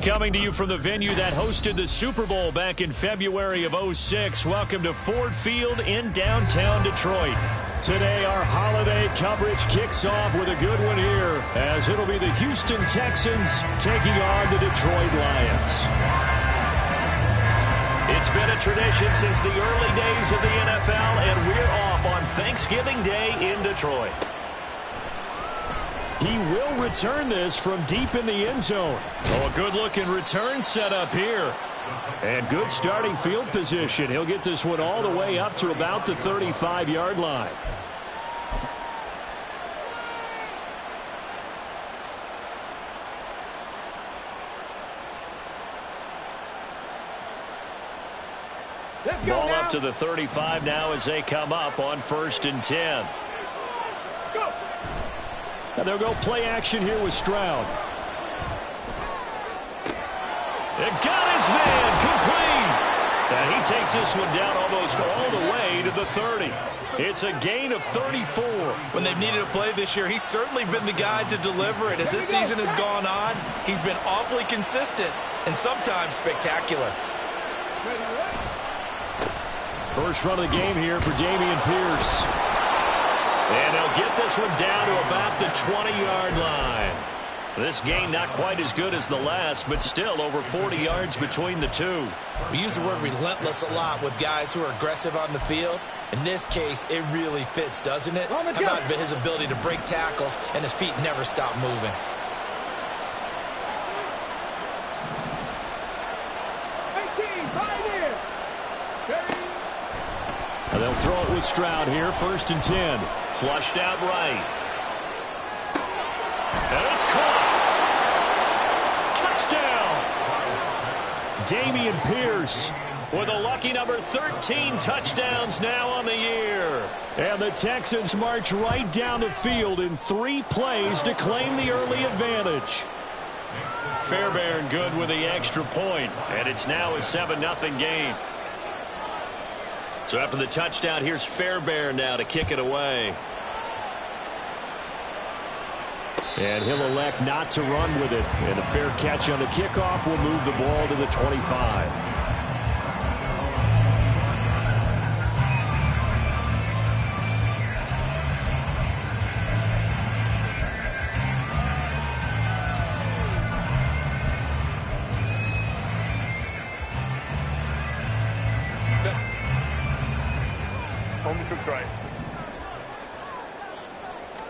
Coming to you from the venue that hosted the Super Bowl back in February of '06. Welcome to Ford Field in downtown Detroit. Today, our holiday coverage kicks off with a good one here, as it'll be the Houston Texans taking on the Detroit Lions. It's been a tradition since the early days of the NFL, and we're off on Thanksgiving Day in Detroit. He will return this from deep in the end zone. Oh, a good-looking return setup here. And good starting field position. He'll get this one all the way up to about the 35-yard line. Ball up to the 35 now as they come up on 1st and 10. Let's go. And they'll go play action here with Stroud. It got his man complete. And he takes this one down almost all the way to the 30. It's a gain of 34. When they've needed a play this year, he's certainly been the guy to deliver it. As this season has gone on, he's been awfully consistent and sometimes spectacular. First run of the game here for Dameon Pierce. And they'll get this one down to about the 20-yard line. This gain not quite as good as the last, but still over 40 yards between the two. We use the word relentless a lot with guys who are aggressive on the field. In this case, it really fits, doesn't it? How about his ability to break tackles and his feet never stop moving? And they'll throw it with Stroud here, 1st and 10. Flushed out right. And it's caught. Touchdown. Dameon Pierce with a lucky number 13 touchdowns now on the year. And the Texans march right down the field in 3 plays to claim the early advantage. Fairbairn good with the extra point, and it's now a 7-0 game. So after the touchdown, here's Fairbairn now to kick it away. And he'll elect not to run with it. And a fair catch on the kickoff will move the ball to the 25.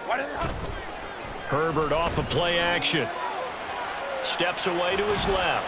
Right. Herbert off of play action. Steps away to his left.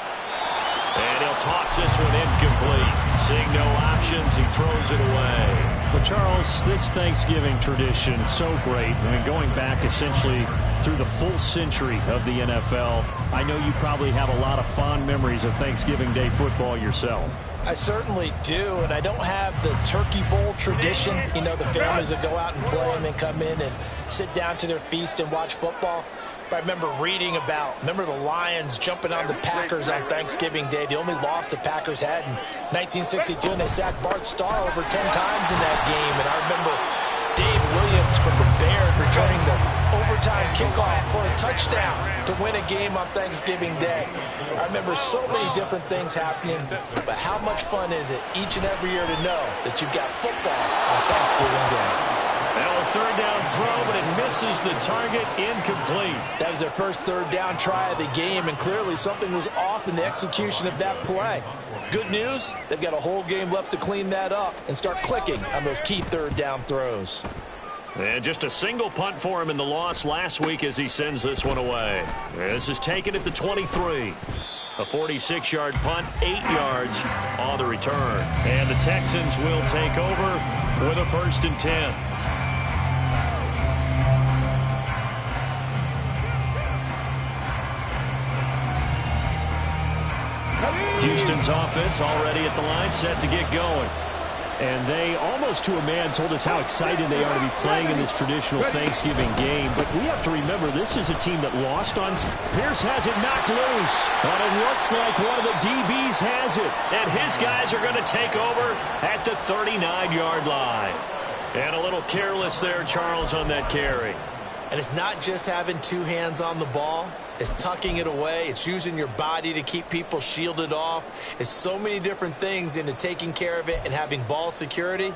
And he'll toss this one incomplete. Seeing no options, he throws it away. Well, Charles, this Thanksgiving tradition is so great. I mean, going back essentially through the full century of the NFL, I know you probably have a lot of fond memories of Thanksgiving Day football yourself. I certainly do, and I don't have the Turkey Bowl tradition. You know, the families that go out and play and then come in and sit down to their feast and watch football. But I remember reading about, the Lions jumping on the Packers on Thanksgiving Day. The only loss the Packers had in 1962, and they sacked Bart Starr over 10 times in that game. And I remember Dave Williams from the Bears returning the overtime kickoff for a touchdown to win a game on Thanksgiving Day. I remember so many different things happening, but how much fun is it each and every year to know that you've got football on Thanksgiving Day? Now a 3rd down throw, but it misses the target, incomplete. That was their first 3rd down try of the game, and clearly something was off in the execution of that play. Good news, they've got a whole game left to clean that up and start clicking on those key 3rd down throws. And just a single punt for him in the loss last week as he sends this one away. This is taken at the 23. A 46-yard punt, 8 yards on the return. And the Texans will take over with a 1st and 10. Houston's offense already at the line, set to get going. And they, almost to a man, told us how excited they are to be playing in this traditional Thanksgiving game. But we have to remember, this is a team that lost on... Pierce has it knocked loose. But it looks like one of the DBs has it. And his guys are going to take over at the 39-yard line. And a little careless there, Charles, on that carry. And it's not just having two hands on the ball. It's tucking it away. It's using your body to keep people shielded off. It's so many different things into taking care of it and having ball security.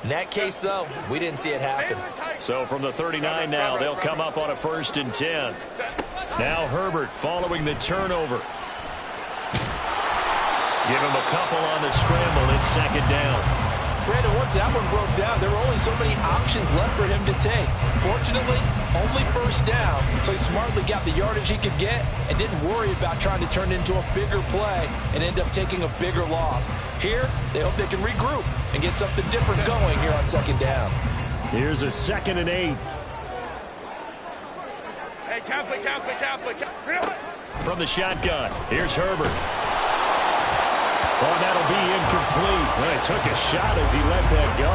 In that case, though, we didn't see it happen. So from the 39 now, they'll come up on a 1st and 10. Now Herbert following the turnover. Give him a couple on the scramble. It's 2nd down. Brandon, once that one broke down, there were only so many options left for him to take. Fortunately, only 1st down, so he smartly got the yardage he could get and didn't worry about trying to turn it into a bigger play and end up taking a bigger loss. Here, they hope they can regroup and get something different going here on 2nd down. Here's a 2nd and 8. Hey, Catholic. From the shotgun, here's Herbert. Oh, that'll be incomplete. Well, he took a shot as he let that go.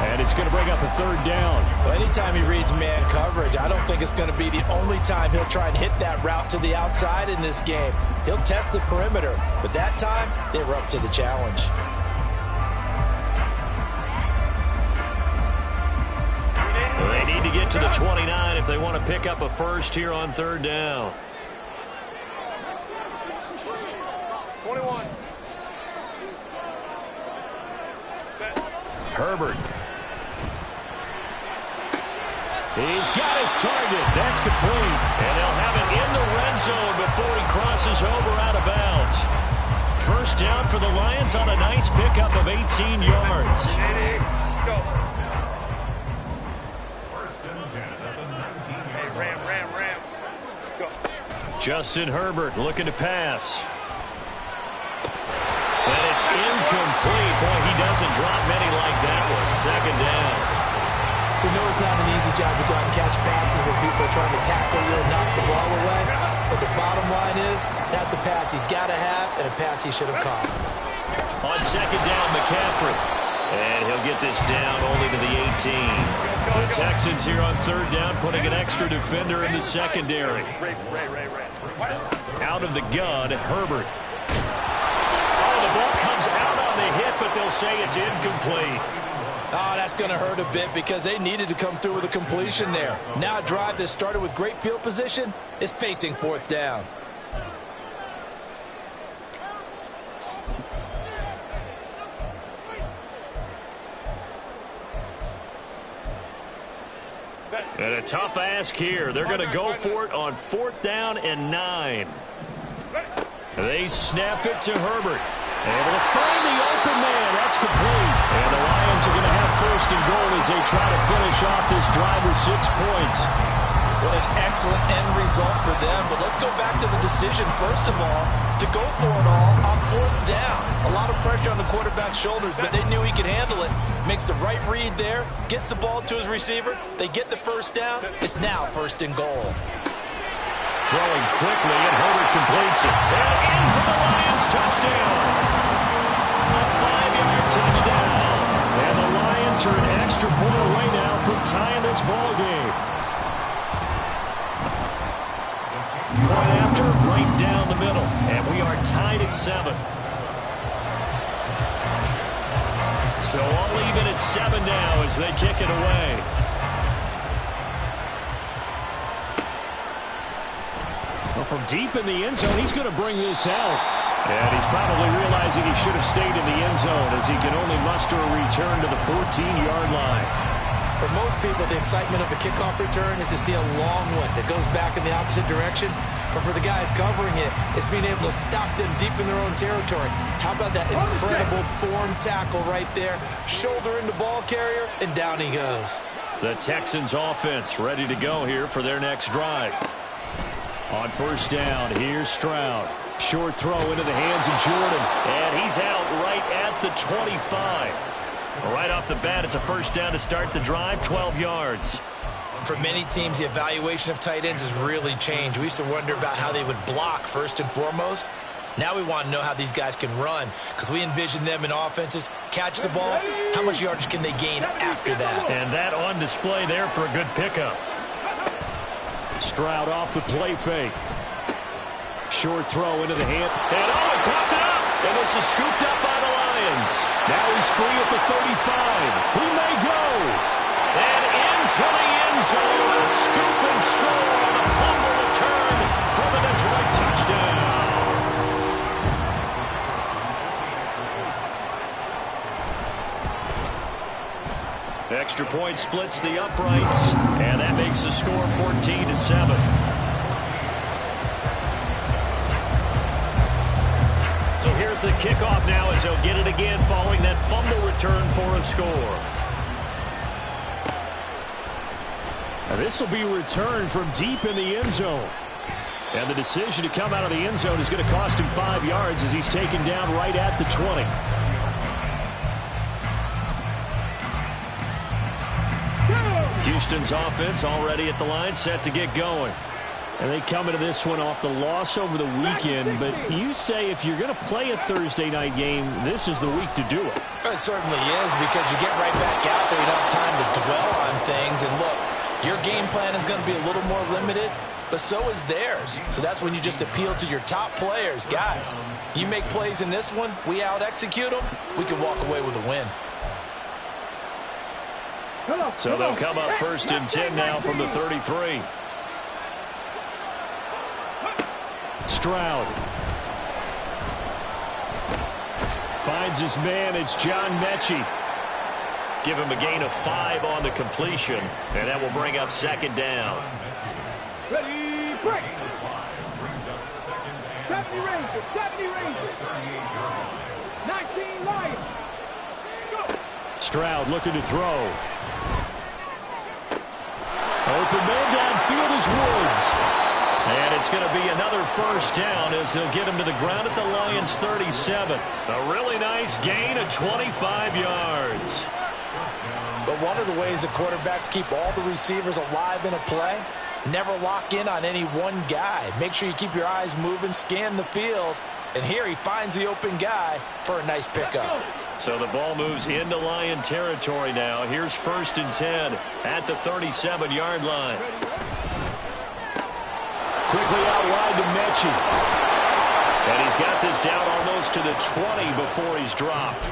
And it's going to bring up a 3rd down. Well, anytime he reads man coverage, I don't think it's going to be the only time he'll try and hit that route to the outside in this game. He'll test the perimeter. But that time, they were up to the challenge. Well, they need to get to the 29 if they want to pick up a 1st here on 3rd down. 21. Herbert. He's got his target. That's complete. And they'll have it in the red zone before he crosses over out of bounds. 1st down for the Lions on a nice pickup of 18 yards. Go. Ram. Go. Justin Herbert looking to pass. And it's incomplete. Boy, he doesn't drop many like that one. 2nd down. We know it's not an easy job to go out and catch passes when people are trying to tackle you and knock the ball away. But the bottom line is, that's a pass he's got to have and a pass he should have caught. On 2nd down, McCaffrey. And he'll get this down only to the 18. The Texans here on 3rd down putting an extra defender in the secondary. Out of the gun, Herbert. The ball comes out on the hit, but they'll say it's incomplete. Oh, that's going to hurt a bit because they needed to come through with a completion there. Now a drive that started with great field position is facing 4th down. And a tough ask here. They're going to go for it on 4th down and 9. They snap it to Herbert. Able to find the open man. That's complete. And the Lions are going to have 1st and goal as they try to finish off this drive with 6 points. What an excellent end result for them. But let's go back to the decision, first of all, to go for it all on 4th down. A lot of pressure on the quarterback's shoulders, but they knew he could handle it. Makes the right read there, gets the ball to his receiver. They get the 1st down. It's now 1st and goal. Throwing quickly, and Herbert completes it. And in for the Lions, touchdown. A 5-yard touchdown. And the Lions are an extra point away now from tying this ball game. Point after, right down the middle. And we are tied at 7. So all even at 7 now as they kick it away. Well, from deep in the end zone, he's going to bring this out. And he's probably realizing he should have stayed in the end zone as he can only muster a return to the 14-yard line. For most people, the excitement of a kickoff return is to see a long one that goes back in the opposite direction. But for the guys covering it, it's being able to stop them deep in their own territory. How about that incredible form tackle right there? Shoulder into ball carrier, and down he goes. The Texans offense ready to go here for their next drive. On 1st down, here's Stroud. Short throw into the hands of Jordan. And he's out right at the 25. Right off the bat, it's a 1st down to start the drive, 12 yards. For many teams, the evaluation of tight ends has really changed. We used to wonder about how they would block first and foremost. Now we want to know how these guys can run because we envision them in offenses. Catch the ball. How much yardage can they gain after that? And that on display there for a good pickup. Stroud off the play fake. Short throw into the hand. And he popped it up. And this is scooped up by the Lions. Now he's free at the 35. He may go. And into to the end zone. A scoop and score on the fumble return for the Detroit touchdown. Extra point splits the uprights, and that makes the score 14-7. So here's the kickoff now as they'll get it again following that fumble return for a score. And this will be returned from deep in the end zone. And the decision to come out of the end zone is going to cost him 5 yards as he's taken down right at the 20. Houston's offense already at the line, set to get going. And they come into this one off the loss over the weekend. But you say if you're going to play a Thursday night game, this is the week to do it. It certainly is, because you get right back out there. You don't have time to dwell on things. And look, your game plan is going to be a little more limited, but so is theirs. So that's when you just appeal to your top players. Guys, you make plays in this one, we out-execute them, we can walk away with a win. So they'll come up 1st and 10 now from the 33. Stroud finds his man. It's John Mechie. Give him a gain of 5 on the completion, and that will bring up 2nd down. Ready, break. 70 Rangers, 19 Lions. Go. Stroud looking to throw. Open man downfield is Woods. And it's going to be another 1st down as they'll get him to the ground at the Lions' 37. A really nice gain of 25 yards. But one of the ways that quarterbacks keep all the receivers alive in a play, never lock in on any one guy. Make sure you keep your eyes moving, scan the field. And here he finds the open guy for a nice pickup. So the ball moves into Lion territory now. Here's 1st and 10 at the 37-yard line. Quickly out wide to Mechie. And he's got this down almost to the 20 before he's dropped.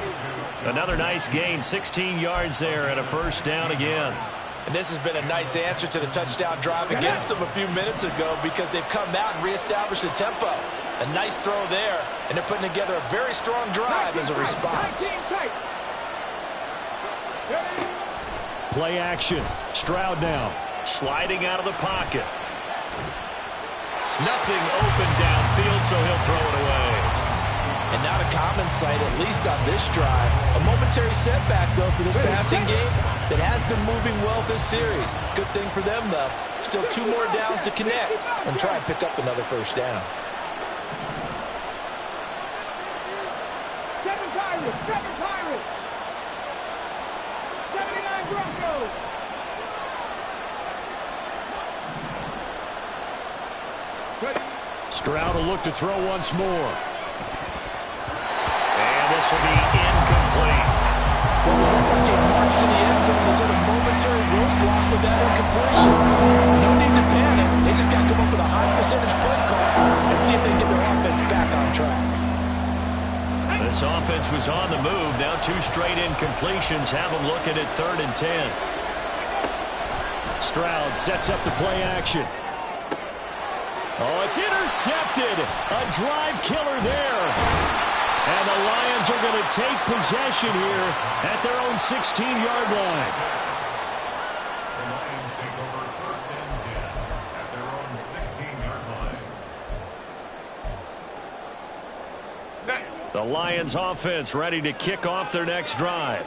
Another nice gain, 16 yards there, and a 1st down again. And this has been a nice answer to the touchdown drive against them a few minutes ago, because they've come out and reestablished the tempo. A nice throw there, and they're putting together a very strong drive as a response. Play action. Stroud now. Sliding out of the pocket. Nothing open downfield, so he'll throw it away. And not a common sight, at least on this drive. A momentary setback, though, for this passing game that has been moving well this series. Good thing for them, though. Still 2 more downs to connect and try and pick up another 1st down. 7 Pirates, 79 Broncos. Stroud will look to throw once more. And this will be incomplete. Getting marched to the end zone was at a momentary roadblock with that incompletion. No need to panic. They just got to come up with a high percentage play call and see if they can get their offense back on track. This offense was on the move. Now 2 straight incompletions have them looking at 3rd and 10. Stroud sets up the play action. Oh, it's intercepted. A drive killer there. And the Lions are going to take possession here at their own 16-yard line. The Lions take over 1st and 10 at their own 16-yard line. The Lions offense ready to kick off their next drive.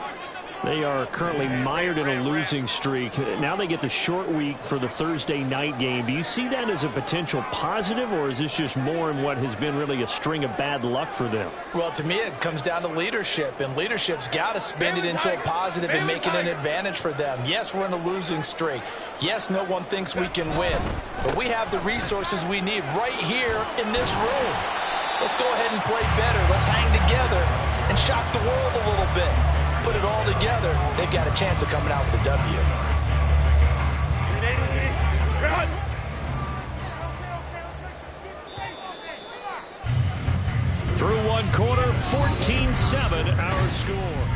They are currently mired in a losing streak. Now they get the short week for the Thursday night game. Do you see that as a potential positive, or is this just more in what has been really a string of bad luck for them? Well, to me, it comes down to leadership, and leadership's got to spin it into a positive and make it an advantage for them. Yes, we're in a losing streak. Yes, no one thinks we can win, but we have the resources we need right here in this room. Let's go ahead and play better. Let's hang together and shock the world a little bit. Put it all together, they've got a chance of coming out with a W. Through one quarter, 14-7 our score.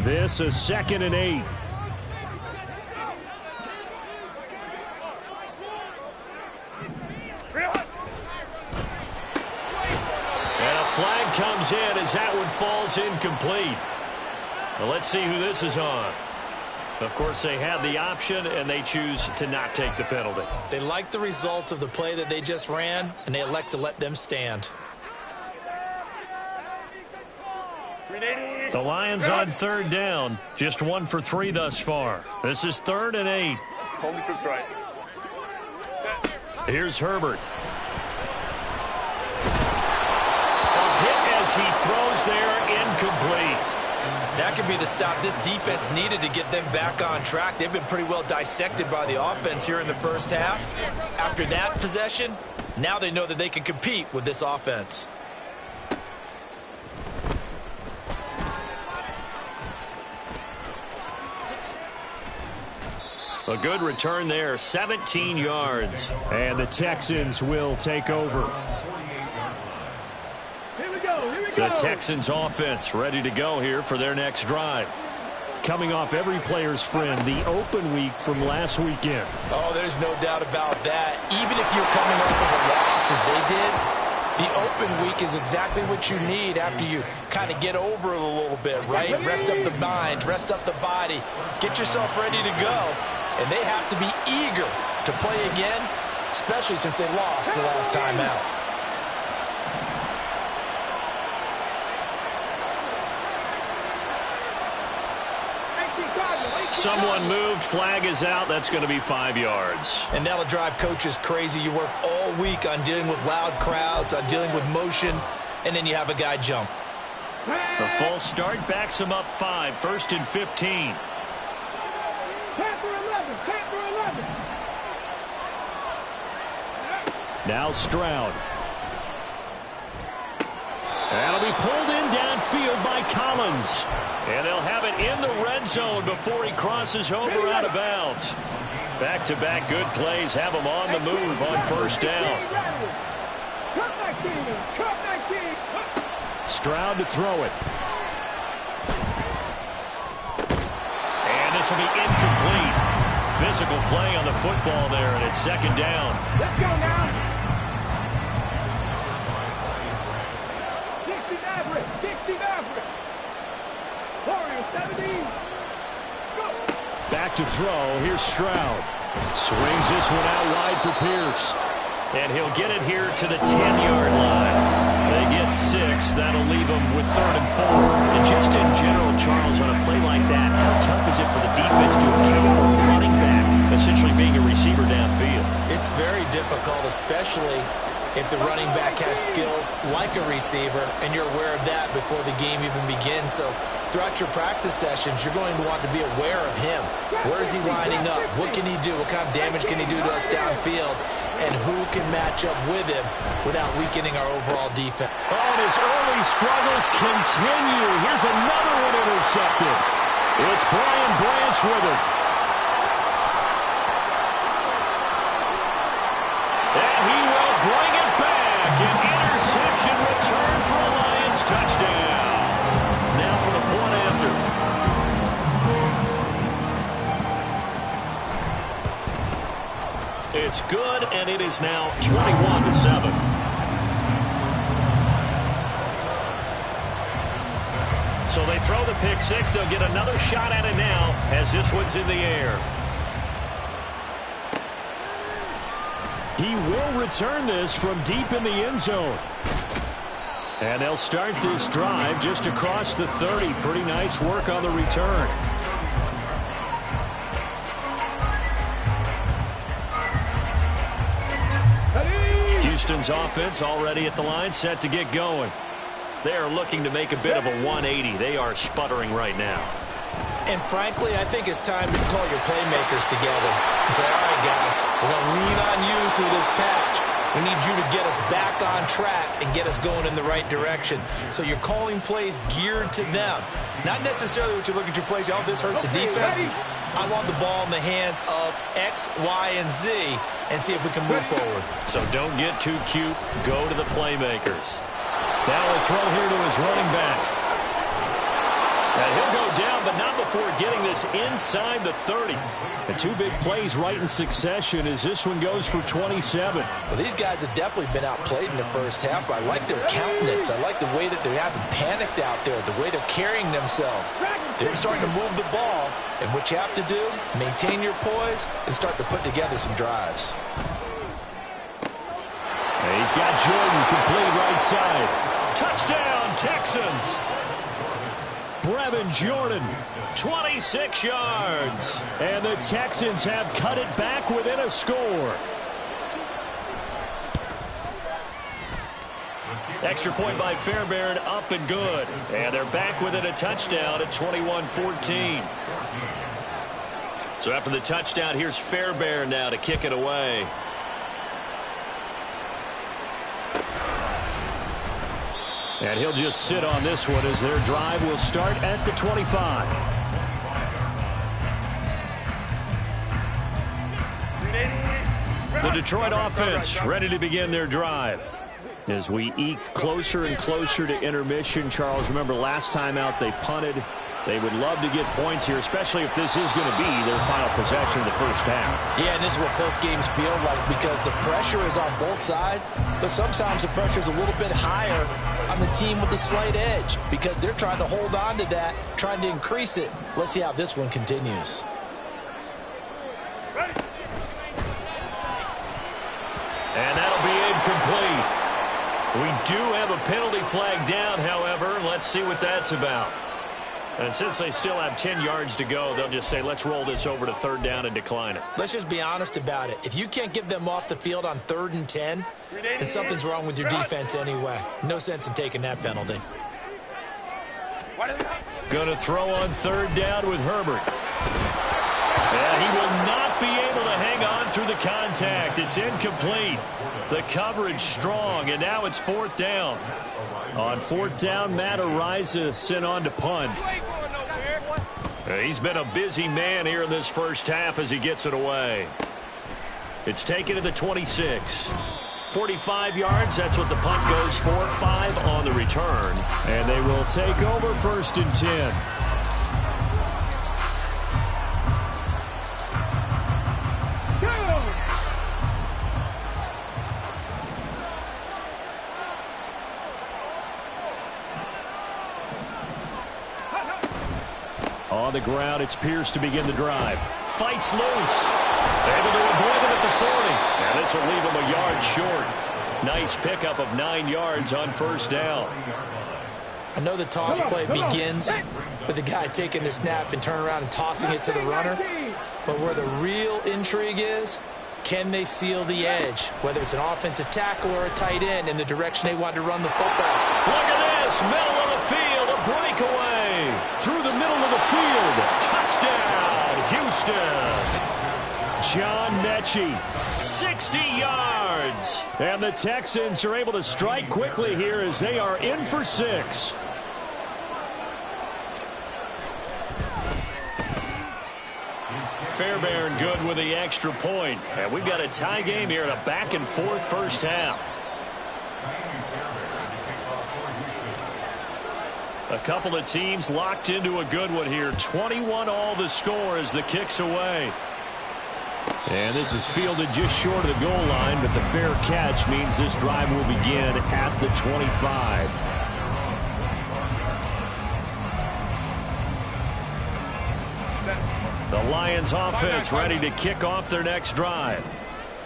This is 2nd and 8. And a flag comes in as that one falls incomplete. Well, let's see who this is on. Of course, they had the option, and they choose to not take the penalty. They like the results of the play that they just ran, and they elect to let them stand. The Lions on 3rd down. Just 1 for 3 thus far. This is 3rd and 8. Hold me to the right. Here's Herbert. A hit as he throws there, incomplete. That could be the stop this defense needed to get them back on track. They've been pretty well dissected by the offense here in the first half. After that possession, now they know that they can compete with this offense. A good return there, 17 yards. And the Texans will take over. Here we go. The Texans offense ready to go here for their next drive. Coming off every player's friend, the open week from last weekend. Oh, there's no doubt about that. Even if you're coming off of a loss as they did, the open week is exactly what you need after you kind of get over it a little bit, right? Rest up the mind, rest up the body, get yourself ready to go. And they have to be eager to play again, especially since they lost the last time out. Someone moved, flag is out. That's going to be 5 yards. And that'll drive coaches crazy. You work all week on dealing with loud crowds, on dealing with motion, and then you have a guy jump. The false start backs him up 5, 1st and 15. Now Stroud. That'll be pulled in downfield by Collins. And they'll have it in the red zone before he crosses over out of bounds. Back-to-back good plays have him on the move on 1st down. Stroud to throw it. And this will be incomplete. Physical play on the football there, and it's 2nd down. Let's go now. 60 Maverick. 70. Back to throw. Here's Stroud. Swings this one out wide for Pierce. And he'll get it here to the 10-yard line. They get 6. That'll leave them with 3rd and 4. And just in general, Charles, on a play like that, how tough is it for the defense to account for a running back essentially being a receiver downfield? It's very difficult, especially if the running back has skills like a receiver, and you're aware of that before the game even begins. So throughout your practice sessions, you're going to want to be aware of him. Where is he lining up? What can he do? What kind of damage can he do to us downfield? And who can match up with him without weakening our overall defense? Oh, and his early struggles continue. Here's another one intercepted. It's Brian Branch with it. And he will bring it back. An interception return for a Lions touchdown. Now for the point after. It's good, and it is now 21-7. So they throw the pick six. They'll get another shot at it now as this one's in the air. He will return this from deep in the end zone. And they'll start this drive just across the 30. Pretty nice work on the return. Houston's offense already at the line, set to get going. They are looking to make a bit of a 180. They are sputtering right now. And frankly, I think it's time to call your playmakers together and say, all right, guys, we're going to lean on you through this patch. We need you to get us back on track and get us going in the right direction. So you're calling plays geared to them. Not necessarily what you look at your plays, oh, this hurts the defense. I want the ball in the hands of X, Y, and Z and see if we can move forward. So don't get too cute. Go to the playmakers. Now a throw here to his running back. And he'll go down, but inside the 30. The two big plays right in succession as this one goes for 27. Well, these guys have definitely been outplayed in the first half. I like their countenance. I like the way that they haven't panicked out there, the way they're carrying themselves. They're starting to move the ball, and what you have to do, maintain your poise and start to put together some drives. He's got Jordan complete right side. Touchdown, Texans. Brevin Jordan, 26 yards. And the Texans have cut it back within a score. Extra point by Fairbairn, up and good. And they're back within a touchdown at 21-14. So after the touchdown, here's Fairbairn now to kick it away. And he'll just sit on this one as their drive will start at the 25. The Detroit offense ready to begin their drive. As we eke closer and closer to intermission, Charles, remember last time out they punted. They would love to get points here, especially if this is going to be their final possession of the first half. Yeah, and this is what close games feel like because the pressure is on both sides, but sometimes the pressure is a little bit higher on the team with the slight edge because they're trying to hold on to that, trying to increase it. Let's see how this one continues. And that'll be incomplete. We do have a penalty flag down, however. Let's see what that's about. And since they still have 10 yards to go, they'll just say, let's roll this over to third down and decline it. Let's just be honest about it. If you can't get them off the field on 3rd and 10, then something's wrong with your defense anyway. No sense in taking that penalty. Going to throw on third down with Herbert. And he will not be able to hang on through the contact. It's incomplete. The coverage strong, and now it's 4th down. On 4th down, Matt Araiza sent on to punt. He's been a busy man here in this first half as he gets it away. It's taken to the 26. 45 yards, that's what the punt goes for. 5 on the return. And they will take over 1st and 10. On the ground, it's Pierce to begin the drive. Fights loose. Able to avoid him at the 40. And this will leave him a yard short. Nice pickup of 9 yards on 1st down. I know the toss play begins with the guy taking the snap and turning around and tossing it to the runner. But where the real intrigue is, can they seal the edge? Whether it's an offensive tackle or a tight end in the direction they want to run the football. Look at this. Middle of the field. A breakaway. Through the middle of the field. Touchdown, Houston. John Mechie, 60 yards. And the Texans are able to strike quickly here as they are in for 6. Fairbairn good with the extra point. And we've got a tie game here in a back-and-forth first half. A couple of teams locked into a good one here. 21 all the score as the kick's away. And this is fielded just short of the goal line, but the fair catch means this drive will begin at the 25. The Lions offense ready to kick off their next drive.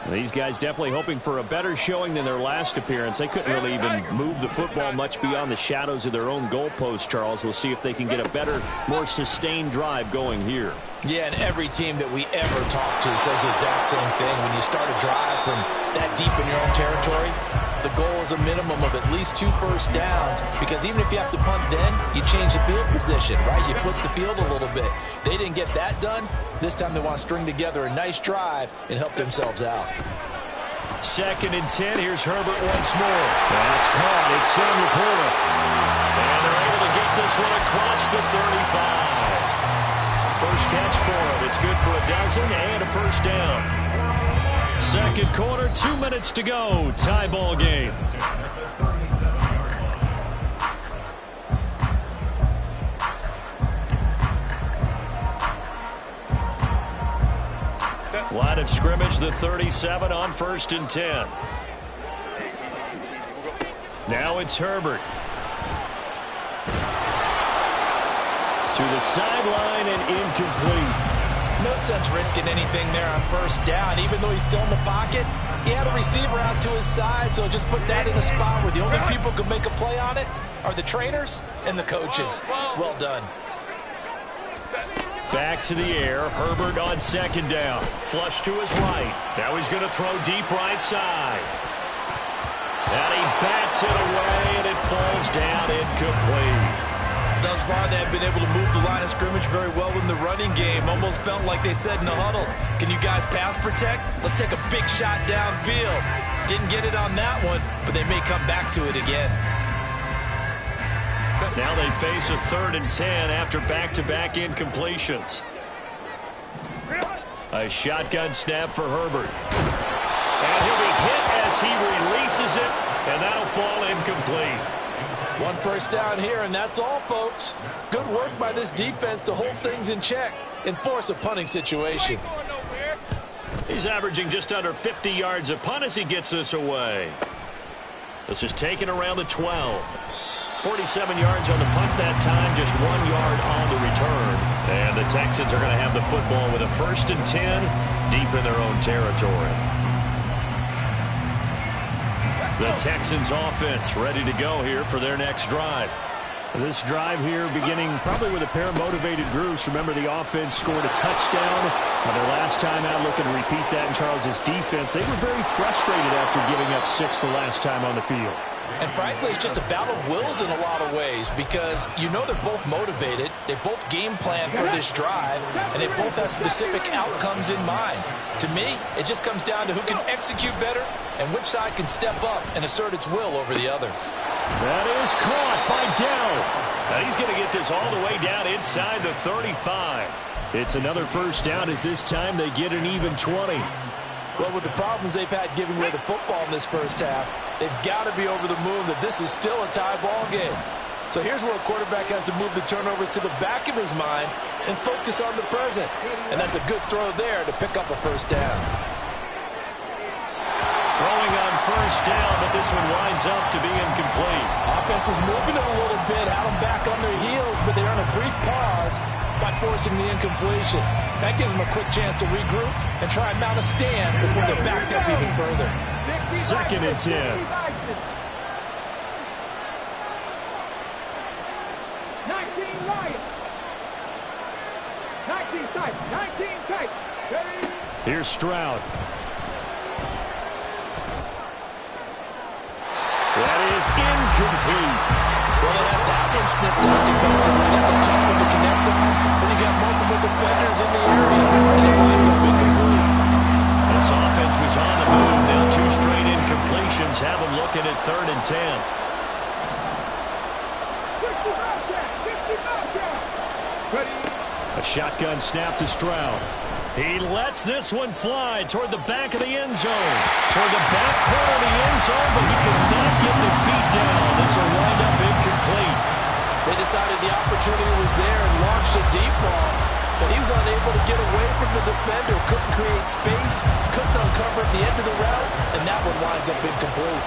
These guys definitely hoping for a better showing than their last appearance. They couldn't really even move the football much beyond the shadows of their own goalpost, Charles. We'll see if they can get a better, more sustained drive going here. Yeah, and every team that we ever talk to says the exact same thing. When you start a drive from that deep in your own territory, the goal is a minimum of at least 2 first downs, because even if you have to punt then, you change the field position, right? You flip the field a little bit. They didn't get that done. This time they want to string together a nice drive and help themselves out. 2nd and 10. Here's Herbert once more. That's caught. It's Sam Laporta. And they're able to get this one across the 35. First catch for him. It's good for a dozen and a first down. 2nd quarter, 2 minutes to go. Tie ball game. Line of scrimmage, the 37 on 1st and 10. Now it's Herbert. To the sideline and incomplete. No sense risking anything there on 1st down. Even though he's still in the pocket, he had a receiver out to his side, so just put that in a spot where the only people who can make a play on it are the trainers and the coaches. Well done. Back to the air. Herbert on 2nd down. Flush to his right. Now he's going to throw deep right side. And he bats it away, and it falls down incomplete. Thus far, they have been able to move the line of scrimmage very well in the running game. Almost felt like they said in the huddle, can you guys pass protect? Let's take a big shot downfield. Didn't get it on that one, but they may come back to it again. Now they face a 3rd and 10 after back-to-back incompletions. A shotgun snap for Herbert. And he'll be hit as he releases it, and that'll fall incomplete. 1 first down here, and that's all, folks. Good work by this defense to hold things in check and force a punting situation. He's averaging just under 50 yards a punt as he gets this away. This is taken around the 12. 47 yards on the punt that time, just 1 yard on the return. And the Texans are going to have the football with a 1st and 10 deep in their own territory. The Texans offense ready to go here for their next drive. This drive here beginning probably with a pair of motivated groups. Remember, the offense scored a touchdown their last time out, looking to repeat that in Charles' defense. They were very frustrated after giving up 6 the last time on the field. And frankly, it's just a battle of wills in a lot of ways because you know they're both motivated, they both game plan for this drive, and they both have specific outcomes in mind. To me, it just comes down to who can execute better and which side can step up and assert its will over the other. That is caught by Dell. Now he's going to get this all the way down inside the 35. It's another 1st down as this time they get an even 20. Well, with the problems they've had giving away the football in this 1st half, they've got to be over the moon that this is still a tie ball game. So here's where a quarterback has to move the turnovers to the back of his mind and focus on the present. And that's a good throw there to pick up a 1st down. Throwing on 1st down, but this one winds up to be incomplete. Offense was moving it a little bit, had them back on their heels, but they earn a brief pause by forcing the incompletion. That gives them a quick chance to regroup and try and mount a stand before they're backed up even further. 2nd and 10. 19 Lions. 19 tight. 19 tight. Here's Stroud. That is incomplete. Well, they have that one snipped out defensively. That's a tough one to connect on. Then you got multiple defenders in the area, and it winds up incomplete. This offense was on the move. Now 2 straight incompletions have them looking at 3rd and 10. 60 Ready. A shotgun snap to Stroud. He lets this one fly toward the back of the end zone. Toward the back corner of the end zone, but he cannot get the feet down. This will wind up incomplete. They decided the opportunity was there and launched a deep ball, but he was unable to get away from the defender. Couldn't create space, couldn't uncover at the end of the route, and that one winds up incomplete.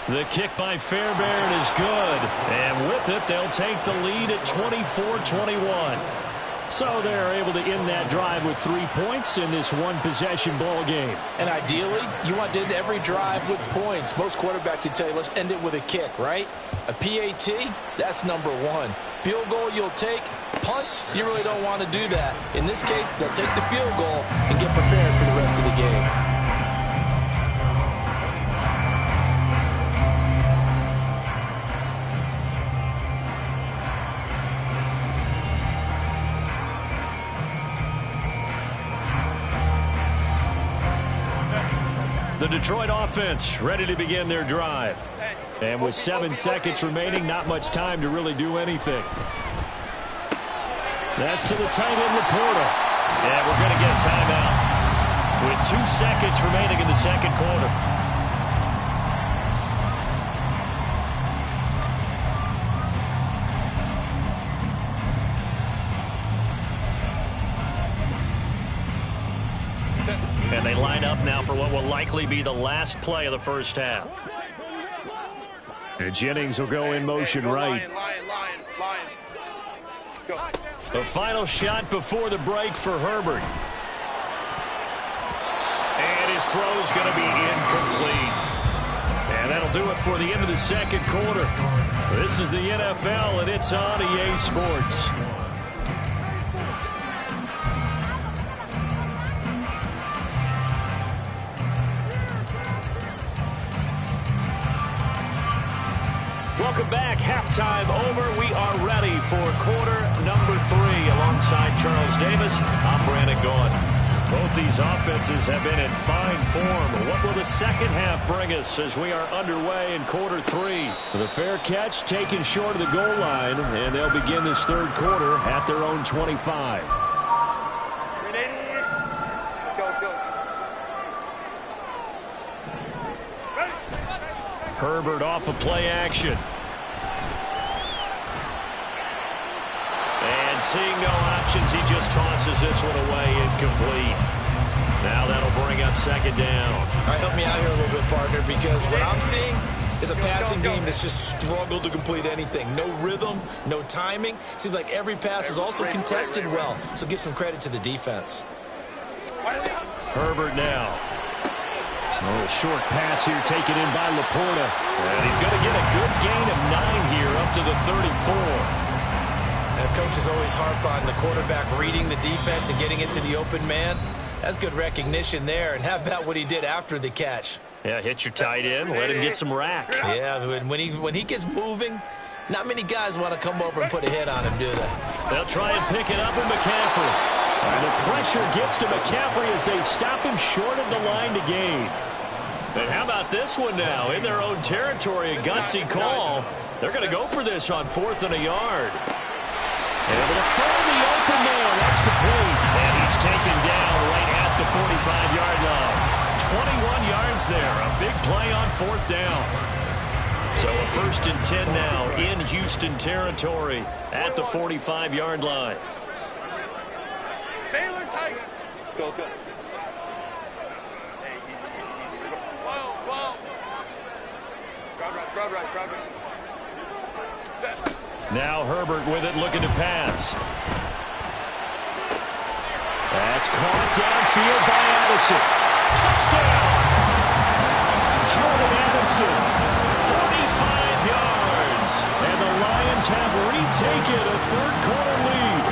The kick by Fairbairn is good. And with it, they'll take the lead at 24-21. So they're able to end that drive with 3 points in this one-possession ball game. And ideally, you want to end every drive with points. Most quarterbacks would tell you, let's end it with a kick, right? A PAT, that's number 1. Field goal you'll take. Punts, you really don't want to do that. In this case, they'll take the field goal and get prepared for the rest of the game. The Detroit offense ready to begin their drive. And with 7 seconds remaining, not much time to really do anything. That's to the tight end, Laporta. And we're going to get a timeout with 2 seconds remaining in the 2nd quarter. line up now for what will likely be the last play of the first half. And Jennings will go in motion right. Lion. Go. The final shot before the break for Herbert. And his throw is going to be incomplete. And that'll do it for the end of the second quarter. This is the NFL, and it's on EA Sports. Welcome back. Halftime over. We are ready for quarter number 3. Alongside Charles Davis, I'm Brandon Gaudin. Both these offenses have been in fine form. What will the second half bring us as we are underway in quarter 3? The fair catch taken short of the goal line, and they'll begin this third quarter at their own 25. Herbert off of play action. And seeing no options, he just tosses this one away, incomplete. Now that'll bring up second down. All right, help me out here a little bit, partner, because what I'm seeing is a passing game that's just struggled to complete anything. No rhythm, no timing. Seems like every pass is also contested well, so give some credit to the defense. Herbert now. Oh, a short pass here taken in by Laporta. And he's going to get a good gain of 9 here up to the 34. And coaches always harp on the quarterback reading the defense and getting it to the open man. That's good recognition there. And how about what he did after the catch? Yeah, hit your tight end, let him get some rack. Yeah, when he gets moving, not many guys want to come over and put a hit on him, do they? They'll try and pick it up in McCaffrey. And the pressure gets to McCaffrey as they stop him short of the line to gain. And how about this one now? In their own territory, a gutsy call. They're going to go for this on 4th and a yard. Able to find the open man. That's complete. And he's taken down right at the 45-yard line. 21 yards there. A big play on 4th down. So a 1st and 10 now in Houston territory at the 45-yard line. Baylor Tigers. Go. Hey, whoa. Crowd right. Set. Now Herbert with it, looking to pass. That's caught downfield by Addison. Touchdown! Jordan Addison, 45 yards. And the Lions have retaken a third-quarter lead.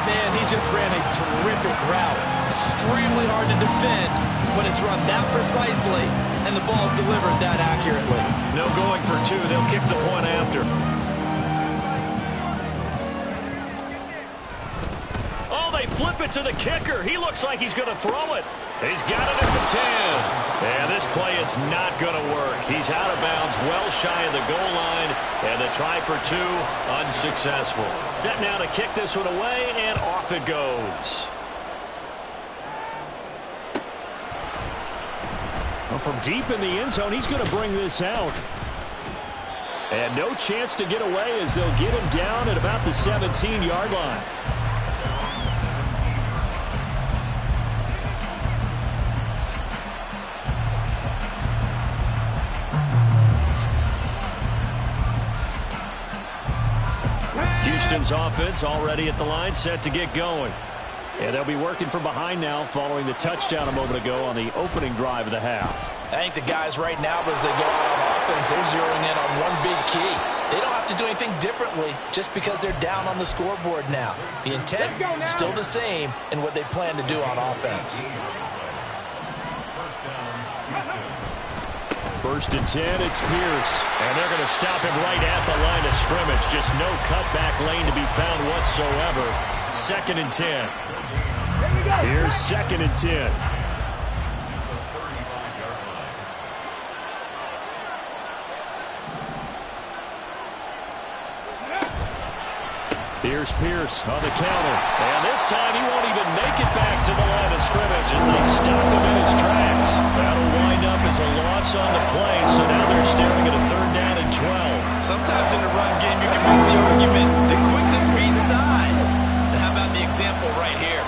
Man, he just ran a terrific route. Extremely hard to defend when it's run that precisely and the ball's delivered that accurately. No going for 2. They'll kick the point after. Flip it to the kicker. He looks like he's going to throw it. He's got it at the 10. And this play is not going to work. He's out of bounds, well shy of the goal line. And the try for 2, unsuccessful. Set now to kick this one away, and off it goes. Well, from deep in the end zone, he's going to bring this out. And no chance to get away as they'll get him down at about the 17-yard line. Houston's offense already at the line, set to get going. And they'll be working from behind now following the touchdown a moment ago on the opening drive of the half. I think the guys right now, as they go out on offense, they're zeroing in on one big key. They don't have to do anything differently just because they're down on the scoreboard now. The intent still the same in what they plan to do on offense. 1st and 10, it's Pierce. And they're going to stop him right at the line of scrimmage. Just no cutback lane to be found whatsoever. 2nd and 10. Here's 2nd and 10. Here's Pierce on the counter. And this time he won't even make it back to the line of scrimmage as they stop him in his tracks. That'll wind up as a loss on the play, so now they're staring at a 3rd down and 12. Sometimes in the run game you can make the argument that quickness beats size. And how about the example right here?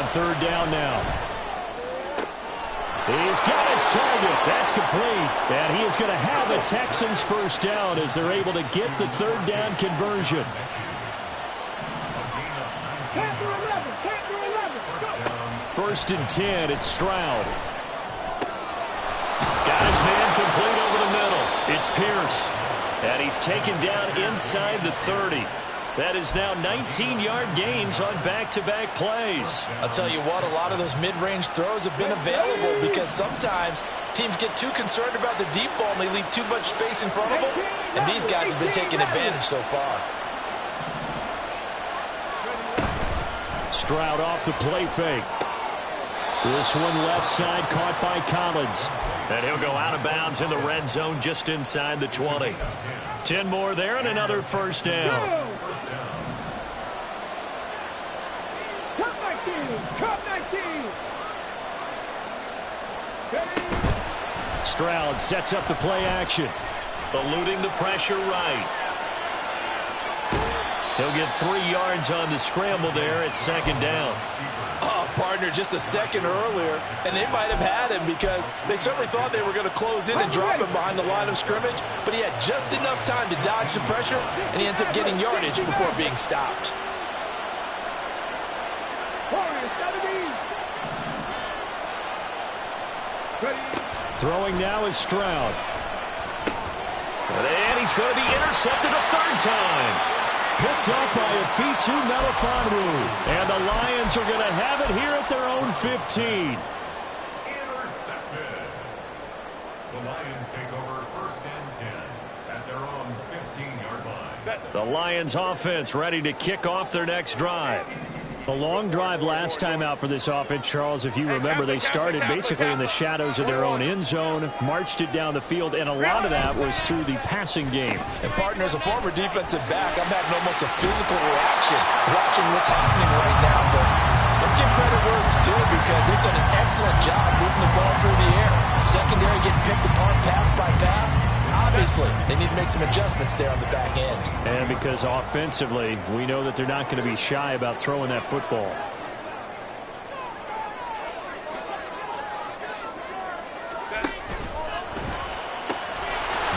third down now. He's got his target. That's complete. And he is going to have a Texans first down as they're able to get the third down conversion. First and 10, it's Stroud. Got his man complete over the middle. It's Pierce. And he's taken down inside the 30. That is now 19-yard gains on back-to-back plays. I'll tell you what, a lot of those mid-range throws have been available because sometimes teams get too concerned about the deep ball and they leave too much space in front of them. And these guys have been taking advantage so far. Stroud off the play fake. This one left side caught by Collins. And he'll go out of bounds in the red zone just inside the 20. 10 more there and another first down. Cup 19. Stroud sets up the play action. Eluding the pressure right. He'll get 3 yards on the scramble there at second down. Oh, partner, just a second earlier, and they might have had him because they certainly thought they were going to close in and drop him behind the line of scrimmage, but he had just enough time to dodge the pressure, and he ends up getting yardage before being stopped. Throwing now is Stroud. And he's going to be intercepted a third time. Picked up by Afitu Melifonwu. And the Lions are going to have it here at their own 15. Intercepted. The Lions take over first and 10 at their own 15-yard line. The Lions offense ready to kick off their next drive. A long drive last time out for this offense, Charles. If you remember, they started basically in the shadows of their own end zone, marched it down the field, and a lot of that was through the passing game. And, partner, as a former defensive back, I'm having almost a physical reaction watching what's happening right now. But let's give credit where it's due because they've done an excellent job moving the ball through the air. Secondary getting picked apart pass by pass. Obviously, they need to make some adjustments there on the back end. And because offensively, we know that they're not going to be shy about throwing that football. A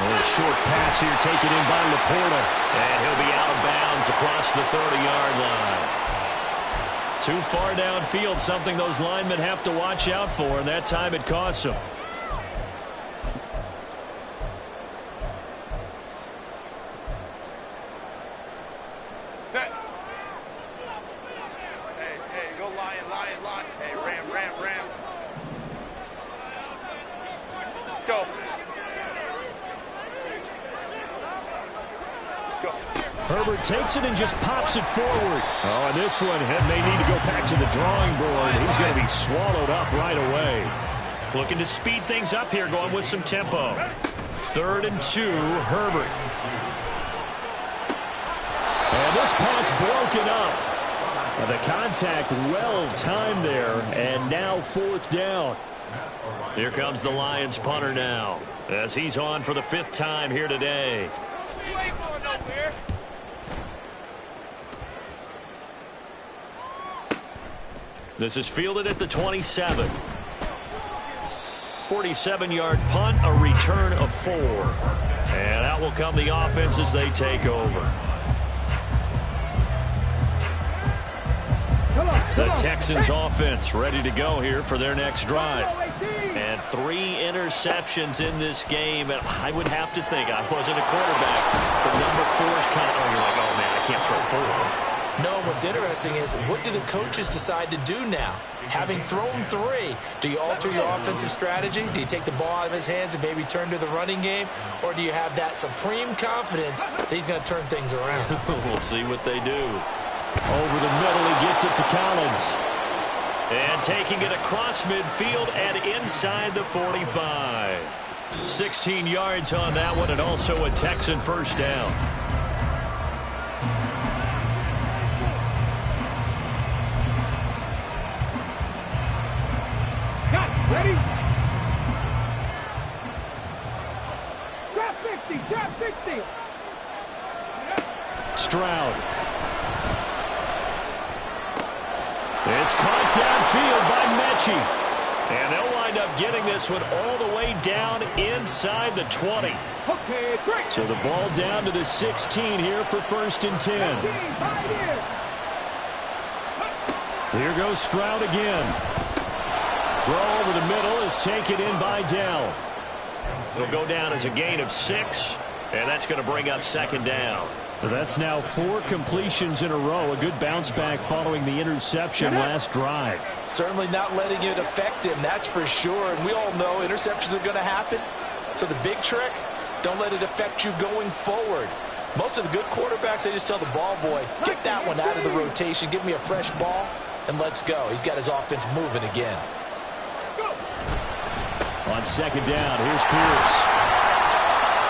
little short pass here taken in by Laporta. And he'll be out of bounds across the 30-yard line. Too far downfield, something those linemen have to watch out for, and that time it costs them. Herbert takes it and just pops it forward. Oh, and this one may need to go back to the drawing board. He's going to be swallowed up right away. Looking to speed things up here, going with some tempo. 3rd and 2, Herbert. And this pass broken up. The contact well timed there, and now 4th down. Here comes the Lions punter now, as he's on for the 5th time here today. This is fielded at the 27. 47-yard punt, a return of 4. And out will come the offense as they take over. The Texans offense ready to go here for their next drive. And 3 interceptions in this game. And I would have to think, I wasn't a quarterback, but number 4 is kind of, you're like, oh man, I can't throw 4. No, what's interesting is what do the coaches decide to do now? Having thrown 3, do you alter your offensive strategy? Do you take the ball out of his hands and maybe turn to the running game? Or do you have that supreme confidence that he's going to turn things around? We'll see what they do. Over the middle, he gets it to Collins. And taking it across midfield and inside the 45. 16 yards on that one, and also a Texan first down. Ready? Trap 60, trap 60. Stroud. It's caught downfield by Mechie. And they'll wind up getting this one all the way down inside the 20. Okay, great. So the ball down to the 16 here for 1st and 10. Here goes Stroud again. Throw over the middle is taken in by Dell. It'll go down as a gain of 6, and that's going to bring up 2nd down. That's now 4 completions in a row. A good bounce back following the interception last drive. Certainly not letting it affect him, that's for sure. And we all know interceptions are going to happen. So the big trick, don't let it affect you going forward. Most of the good quarterbacks, they just tell the ball boy, get that one out of the rotation, give me a fresh ball, and let's go. He's got his offense moving again. On 2nd down, here's Pierce.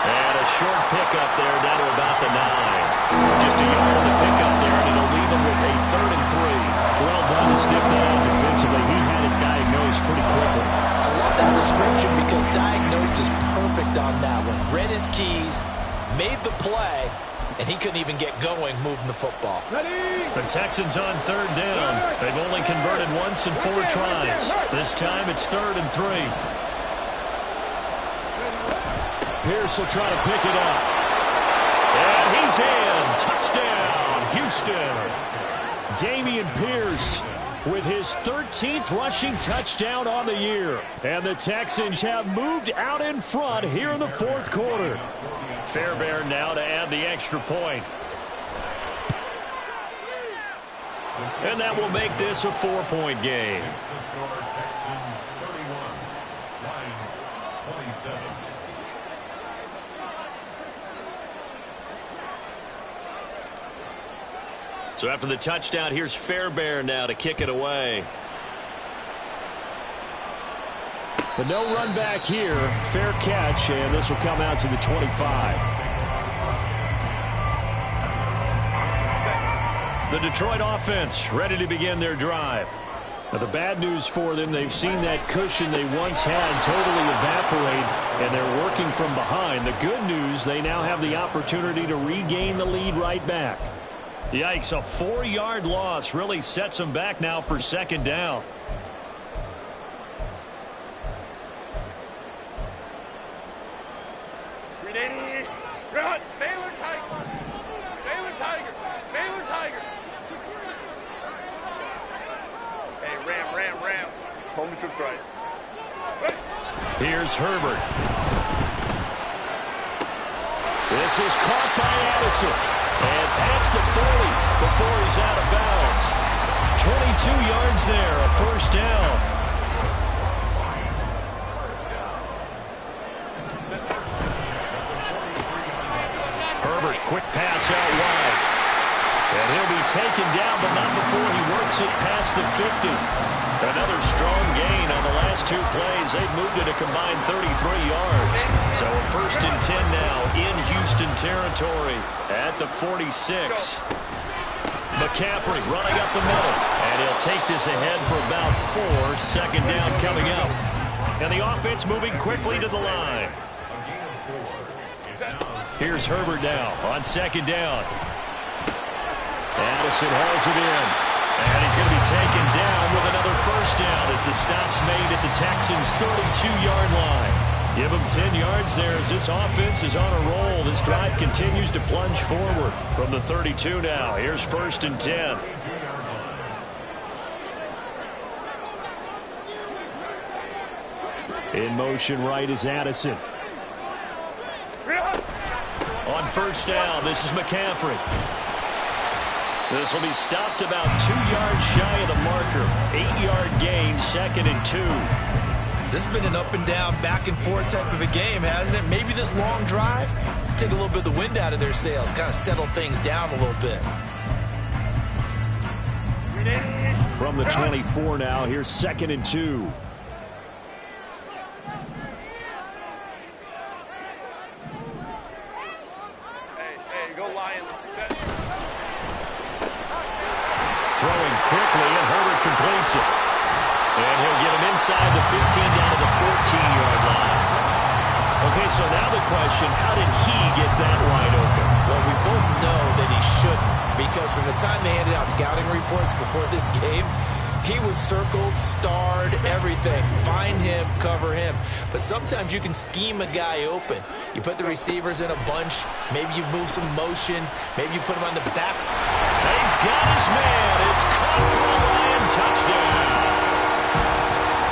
And a short pickup there down to about the 9. Just a yard on the pickup there, and it'll leave him with a 3rd and 3. Well done to sniff that out defensively. He had it diagnosed pretty quickly. I love that description because diagnosed is perfect on that one. Read his keys, made the play, and he couldn't even get going moving the football. The Texans on 3rd down. They've only converted once in 4 tries. This time it's 3rd and 3. Pierce will try to pick it up. And he's in. Touchdown, Houston. Dameon Pierce with his 13th rushing touchdown on the year. And the Texans have moved out in front here in the 4th quarter. Fairbairn now to add the extra point. And that will make this a 4-point game. The score, Texans 31, Lions 27. So after the touchdown, here's Fairbairn now to kick it away. The no run back here. Fair catch, and this will come out to the 25. The Detroit offense ready to begin their drive. Now the bad news for them, they've seen that cushion they once had totally evaporate, and they're working from behind. The good news, they now have the opportunity to regain the lead right back. Yikes, a 4-yard loss really sets them back now for 2nd down. Run! Baylor Tigers! Baylor Tigers! Baylor Tigers! Hey, Ram. Home trip's right. Hey. Here's Herbert. This is caught by Addison. And past the 40 before he's out of bounds. 22 yards there, a 1st down. Herbert, quick pass out wide. And he'll be taken down, but not before he works it past the 50. Another strong gain on the last 2 plays. They've moved it a combined 33 yards. So a 1st and 10 now in Houston territory at the 46. McCaffrey running up the middle. And he'll take this ahead for about 4. 2nd down coming up. And the offense moving quickly to the line. Here's Herbert now on 2nd down. Addison hauls it in. And he's going to be taken down with another 1st down as the stop's made at the Texans' 32-yard line. Give him 10 yards there as this offense is on a roll. This drive continues to plunge forward from the 32 now. Here's 1st and 10. In motion right is Addison. On 1st down, this is McCaffrey. This will be stopped about 2 yards shy of the marker. 8-yard gain, 2nd and 2. This has been an up and down, back and forth type of a game, hasn't it? Maybe this long drive take a little bit of the wind out of their sails, kind of settle things down a little bit. From the 24 now, here's 2nd and 2. Hey, go Lions. Throwing quickly, and Herbert completes it. And he'll get him inside the 15 down to the 14-yard line. Okay, so now the question, how did he get that wide open? Well, we both know that he shouldn't, because from the time they handed out scouting reports before this game, He was circled, starred, everything. Find him, cover him. But sometimes you can scheme a guy open. You put the receivers in a bunch. Maybe you move some motion. Maybe you put him on the backs. He's got his man. It's caught for a Lion touchdown.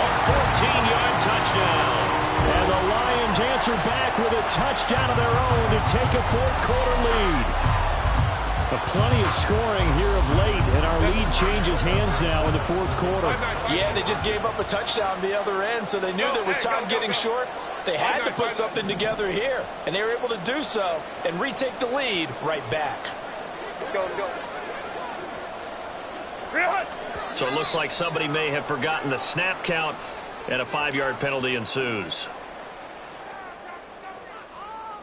A 14-yard touchdown. And the Lions answer back with a touchdown of their own to take a fourth-quarter lead. But plenty of scoring here of late, and our lead changes hands now in the fourth quarter. Yeah, they just gave up a touchdown the other end, so they knew that with time getting short, they had to put something together here. And they were able to do so and retake the lead right back. Let's go, let's go. So it looks like somebody may have forgotten the snap count, and a 5-yard penalty ensues.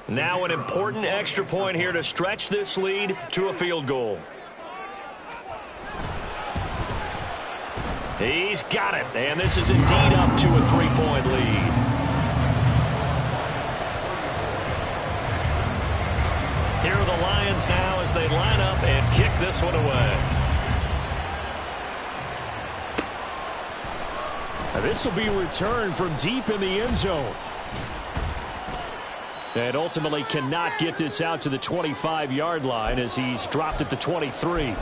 Now an important extra point here to stretch this lead to a field goal. He's got it, and this is indeed up to a 3-point lead. Here are the Lions now as they line up and kick this one away. Now this will be returned from deep in the end zone. And ultimately cannot get this out to the 25-yard line as he's dropped at the 23.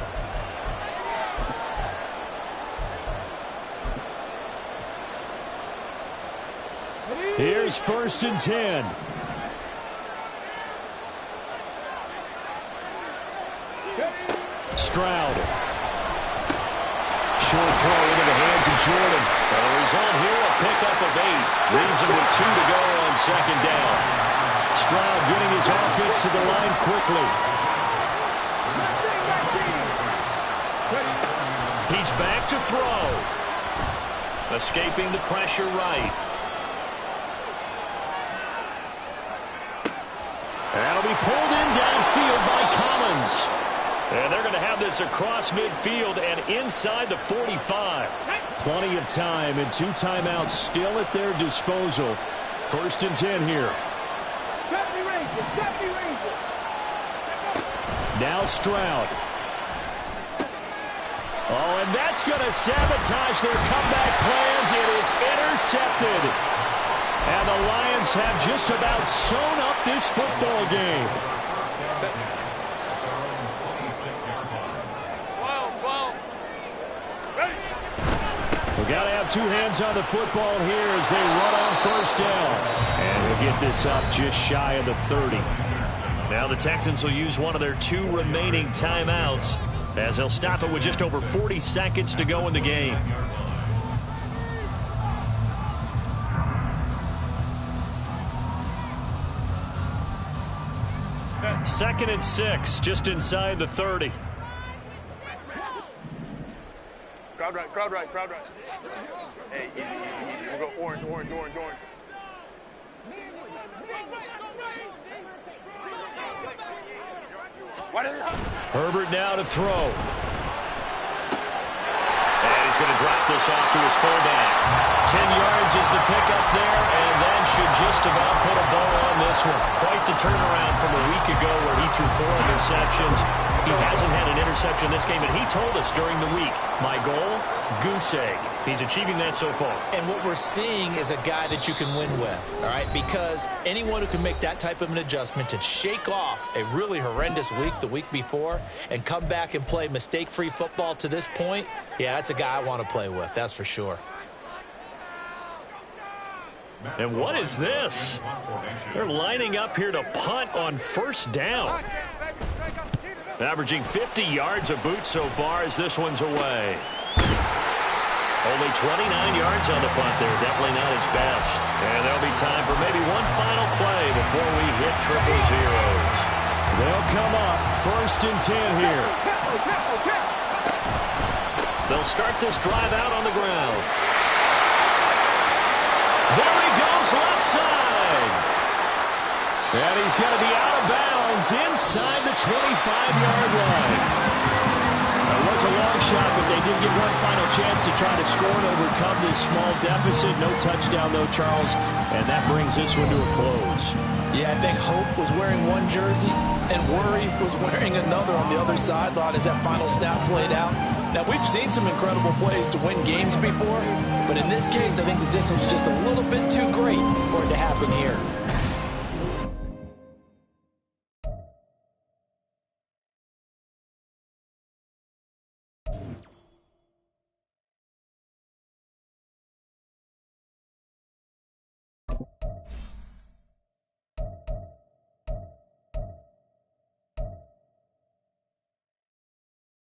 Here's 1st and 10. Stroud. Short throw into the hands of Jordan. And the result here, a pickup of 8. Leaves him with 2 to go on 2nd down. Stroud getting his offense to the line quickly. He's back to throw. Escaping the pressure right. That'll be pulled in downfield by Collins. And they're going to have this across midfield and inside the 45. Plenty of time and 2 timeouts still at their disposal. 1st and 10 here. Now Stroud. Oh, and that's going to sabotage their comeback plans. It is intercepted. And the Lions have just about sewn up this football game. 12. Ready. We've got to have 2 hands on the football here as they run on 1st down. And we'll get this up just shy of the 30. Now the Texans will use one of their 2 remaining timeouts as they'll stop it with just over 40 seconds to go in the game. Second and 6, just inside the 30. Crowd right. Hey, easy. We'll go orange. Herbert now to throw. And he's going to drop this off to his fullback. 10 yards is the pickup there, and that should just about put a bow on this one. Quite the turnaround from a week ago where he threw 4 interceptions. He hasn't had an interception this game, and he told us during the week, my goal, goose egg. He's achieving that so far. And what we're seeing is a guy that you can win with, all right? Because anyone who can make that type of an adjustment to shake off a really horrendous week the week before and come back and play mistake-free football to this point, yeah, that's a guy I want to play with, that's for sure. And what is this? They're lining up here to punt on 1st down. Averaging 50 yards a boot so far as this one's away. Only 29 yards on the punt there. Definitely not his best. And there'll be time for maybe one final play before we hit 000. They'll come up 1st and 10 here. They'll start this drive out on the ground. There he goes left side. And he's going to be out of bounds inside the 25-yard line. It was a long shot, but they did get one final chance to try to score and overcome this small deficit. No touchdown, though, Charles, and that brings this one to a close. Yeah, I think Hope was wearing one jersey and Worry was wearing another on the other sideline as that final snap played out. Now, we've seen some incredible plays to win games before, but in this case, I think the distance was just a little bit too great for it to happen here.